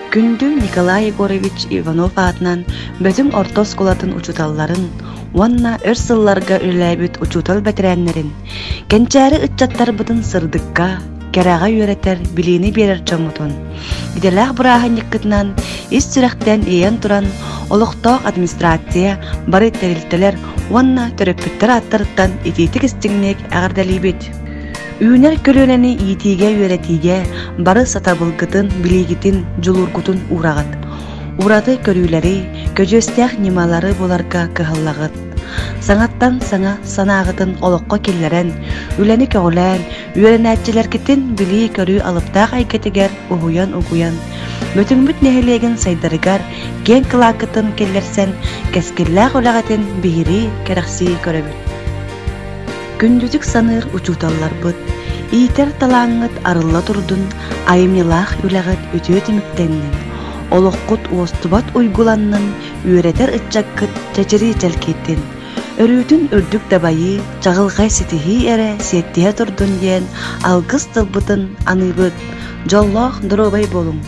Күндү Николай Егорович Иванов атынан бөтүң орто сколатын учуталларын, уанна өр сылларга үләбіт учутал бәтірәннерін, кенчәрі үтчаттар бұдын сырдыққа, кәраға үйретер, біліні берер чомутун. Гиделәқ бұрахан еккітінан, ис сүрәқтен еен туран, олықтақ администрация, бары тәрілтелер, уанна төрөппіттер аттарыттан итетік істігінек әғардәлі бет. Үйінер көлөнені итиге үйретиге, бары сатабылгытын, билигитин, жулургутун урағыт. Ураты көрүләри, көжөстәк немалары боларга кыһыллагыт. Саңаттан саңа санағытын олыққа келлерен, үләні көгілән, үйренәтчілеркетін били көрі алыптақ айкетігер угуян. Бөтіңбіт нәхілеген сайдарыгар, кен кылакытын келлерсен, кәскелләқ олағатын бейірі кәрәқсі көрөбіт. Күндүзік саныр учуталлар бұд, ийтер талаңыт арылла тұрдun, айымнелақ үләғыт өте өтіміктеннің. Олыққыт уостыбат уйгуланнын, үйретер үтчаккыт чачыры чәлкеттен. Өрүтін үрдік дабайы, чағылғай сетихи әрі сеттеге тұрдun ден, алғыз тылбытын аныбыт, жоллақ дұробай болың.